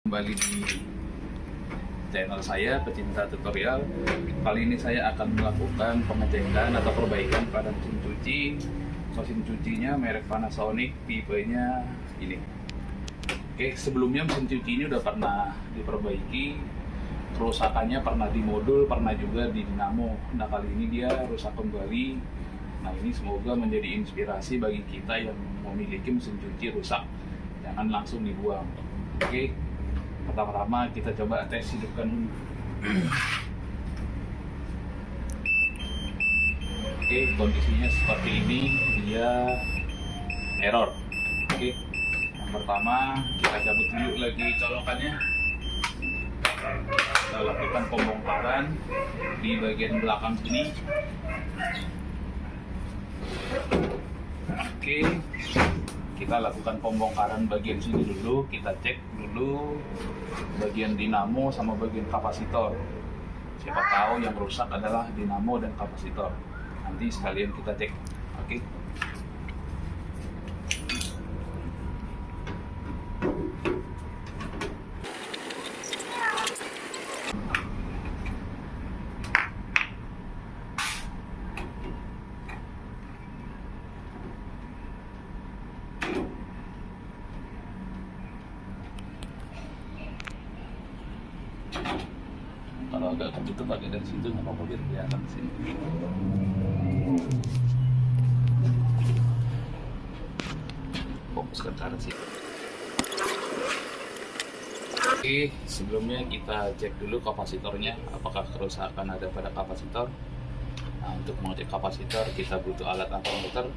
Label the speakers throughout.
Speaker 1: Kembali di channel saya Pecinta Tutorial. Kali ini saya akan melakukan pengecekan atau perbaikan pada mesin cuci. Mesin cucinya merek Panasonic, tipenya ini. Oke, sebelumnya mesin cuci ini udah pernah diperbaiki, kerusakannya pernah di modul, pernah juga di dinamo. Nah, kali ini dia rusak kembali. Nah, ini semoga menjadi inspirasi bagi kita yang memiliki mesin cuci rusak. Jangan langsung dibuang. Oke, pertama-tama kita coba tes hidupkan dulu. Oke, kondisinya seperti ini, dia error. Oke, yang pertama kita cabut dulu lagi colokannya. Kita lakukan pembongkaran di bagian belakang sini. Oke, kita lakukan pembongkaran bagian sini dulu. Kita cek dulu bagian dinamo sama bagian kapasitor. Siapa tahu yang rusak adalah dinamo dan kapasitor. Nanti sekalian kita cek. Oke. Kalau agak ketutup pakai dari situ nggak apa-apa, biar kelihatan di sini. Fokuskan ke arah sini. Oke, sebelumnya kita cek dulu kapasitornya, apakah kerusakan ada pada kapasitor. Nah, untuk mengecek kapasitor kita butuh alat ampermeter.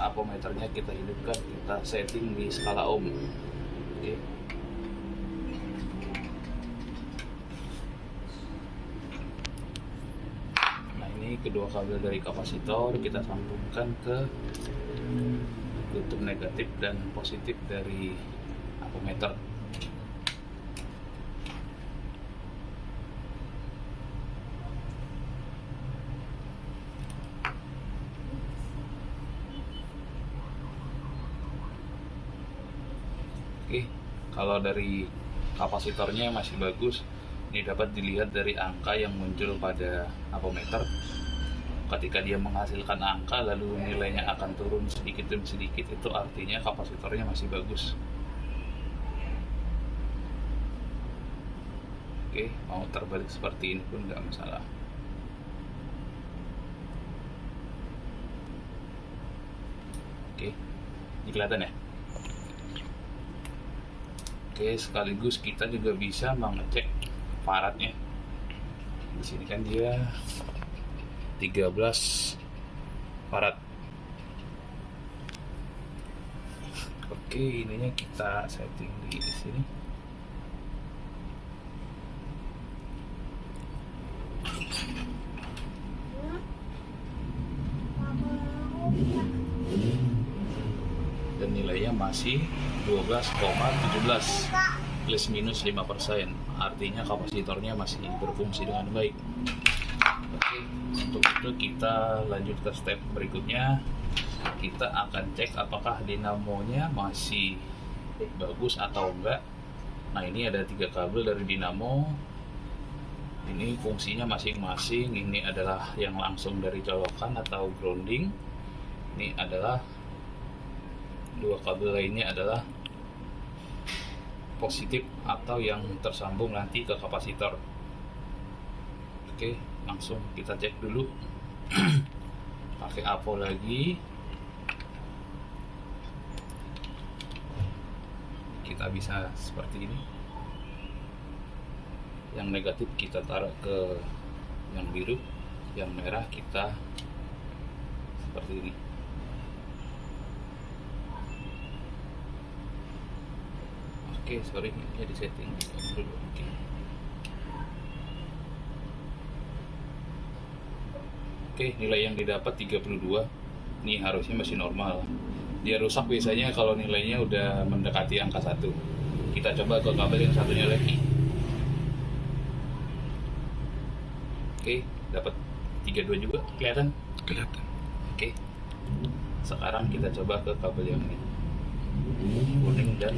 Speaker 1: Ampermeternya kita hidupkan, kita setting di skala ohm. Oke. Kedua kabel dari kapasitor kita sambungkan ke kutub negatif dan positif dari ampermeter. Oke, kalau dari kapasitornya masih bagus. Ini dapat dilihat dari angka yang muncul pada ampermeter. Ketika dia menghasilkan angka lalu nilainya akan turun sedikit demi sedikit, itu artinya kapasitornya masih bagus. Oke, mau terbalik seperti ini pun nggak masalah. Oke, ini kelihatan ya. Oke, sekaligus kita juga bisa mengecek faradnya. Di sini kan dia 13 farad. Oke, ininya kita setting di sini. Dan nilainya masih 12,17 plus minus 5%. Artinya kapasitornya masih berfungsi dengan baik. Oke, untuk itu kita lanjut ke step berikutnya. Kita akan cek apakah dinamonya masih bagus atau enggak. Nah, ini ada 3 kabel dari dinamo. Ini fungsinya masing-masing. Ini adalah yang langsung dari colokan atau grounding. Ini adalah 2 kabel lainnya adalah positif atau yang tersambung nanti ke kapasitor. Oke, langsung kita cek dulu. Pakai apo lagi. Kita bisa seperti ini. Yang negatif kita taruh ke yang biru, yang merah kita seperti ini. Oke, sorry, ya di setting dulu. Oke. Oke, nilai yang didapat 32. Ini harusnya masih normal. Dia rusak biasanya kalau nilainya udah mendekati angka 1. Kita coba ke kabel yang satunya lagi. Oke, dapat 32 juga. Kelihatan?
Speaker 2: Kelihatan.
Speaker 1: Oke. Sekarang kita coba ke kabel yang ini. Kuning dan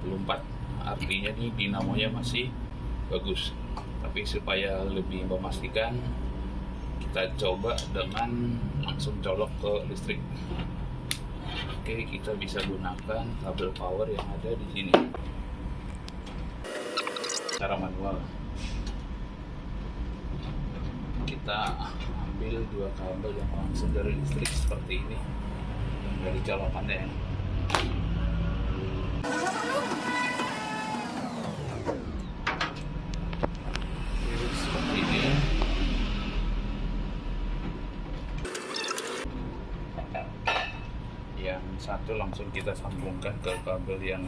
Speaker 1: 24. Artinya nih dinamonya masih bagus. Tapi supaya lebih memastikan, kita coba dengan langsung colok ke listrik. Oke, kita bisa gunakan kabel power yang ada di sini secara manual. Kita ambil dua kabel yang langsung dari listrik seperti ini, dari colokannya. Seperti ini. Yang satu langsung kita sambungkan ke kabel yang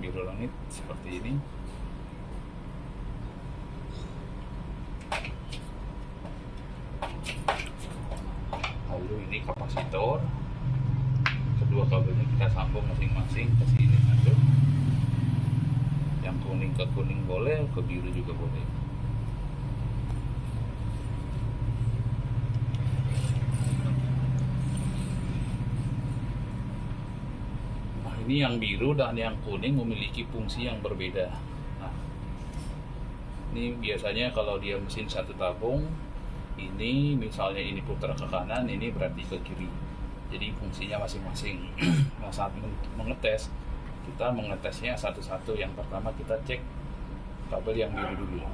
Speaker 1: biru langit seperti ini. Lalu ini kapasitor. Kedua kabelnya kita sambung masing-masing ke sini satu. Yang kuning ke kuning boleh, ke biru juga boleh. Nah, ini yang biru dan yang kuning memiliki fungsi yang berbeda. Nah, ini biasanya kalau dia mesin satu tabung, ini misalnya ini putar ke kanan, ini berarti ke kiri. Jadi fungsinya masing-masing. Nah, saat mengetes, kita mengetesnya satu-satu. Yang pertama kita cek kabel yang biru dulu.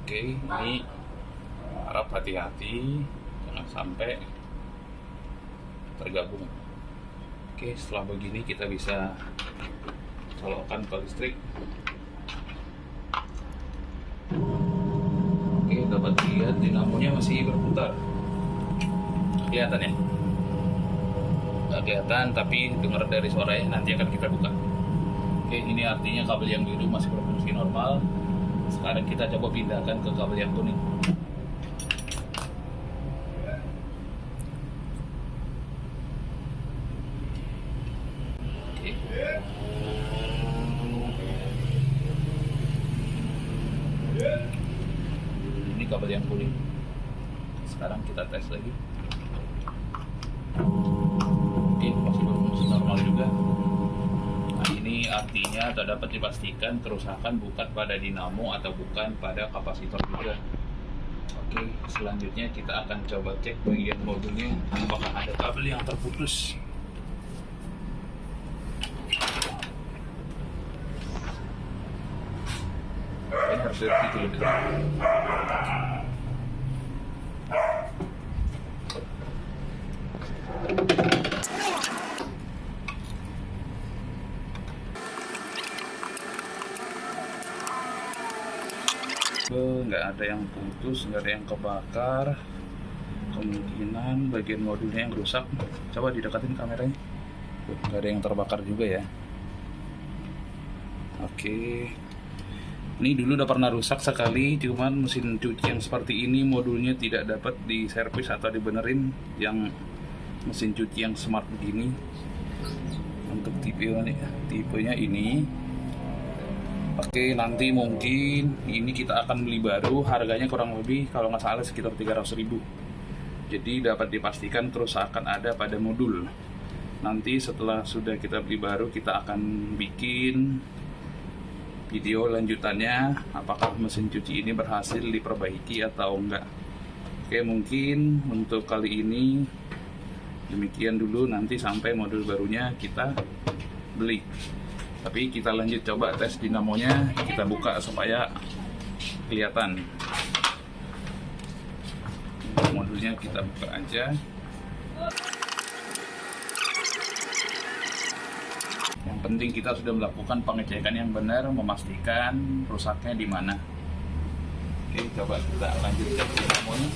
Speaker 1: Oke, ini harap hati-hati jangan sampai tergabung. Oke, setelah begini kita bisa colokkan ke listrik. Oke, dapat lihat dinamonya masih berputar. Kelihatan ya? Nggak kelihatan, tapi dengar dari suaranya. Nanti akan kita buka. Oke, ini artinya kabel yang biru masih berfungsi normal. Sekarang kita coba pindahkan ke kabel yang kuning. Oke. Ini kabel yang kuning. Sekarang kita tes lagi. Oke, masih berfungsi normal juga. Nah, ini artinya dapat dipastikan kerusakan bukan pada dinamo atau bukan pada kapasitor juga. Oke, selanjutnya kita akan coba cek bagian modulnya apakah ada kabel yang terputus. Oke, harus itu lebih terang. Nggak ada yang putus, nggak ada yang kebakar. Kemungkinan bagian modulnya yang rusak. Coba didekatin kameranya. Nggak ada yang terbakar juga ya. Oke, ini dulu udah pernah rusak sekali, cuman mesin cuci yang seperti ini modulnya tidak dapat diservis atau dibenerin. Yang mesin cuci yang smart begini, untuk tipenya ini. Oke, nanti mungkin ini kita akan beli baru, harganya kurang lebih kalau nggak salah sekitar 300.000. Jadi dapat dipastikan kerusakan ada pada modul. Nanti setelah sudah kita beli baru, kita akan bikin video lanjutannya apakah mesin cuci ini berhasil diperbaiki atau enggak. Oke, mungkin untuk kali ini demikian dulu, nanti sampai modul barunya kita beli. Tapi kita lanjut coba tes dinamonya, kita buka supaya kelihatan. Modulnya kita buka aja. Yang penting kita sudah melakukan pengecekan yang benar, memastikan rusaknya di mana. Oke, coba kita lanjut cek dinamonya.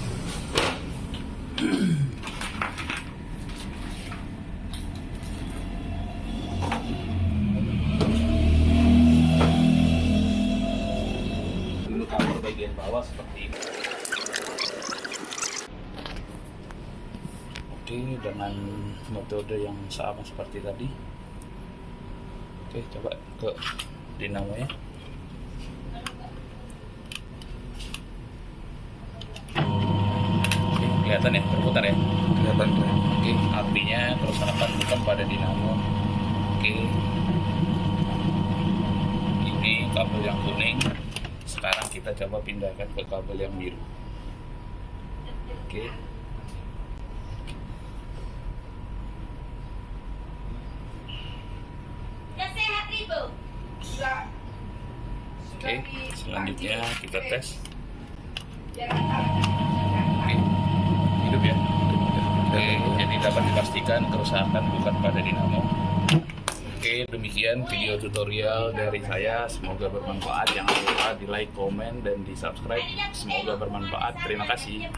Speaker 1: Dulu cover bagian bawah seperti ini. Oke, dengan metode yang sama seperti tadi. Oke, coba ke dinamonya. Oke, Kelihatan ya, berputar ya.
Speaker 2: Kelihatan.
Speaker 1: Oke, apinya kerusakan bukan pada dinamo. Oke, ini kabel yang kuning. Sekarang kita coba pindahkan ke kabel yang biru. Oke. Oke, selanjutnya kita tes. Oke, hidup ya. Oke, jadi dapat dipastikan kerusakan bukan pada dinamo. Oke, demikian video tutorial dari saya. Semoga bermanfaat. Jangan lupa di like, komen, dan di subscribe. Semoga bermanfaat. Terima kasih.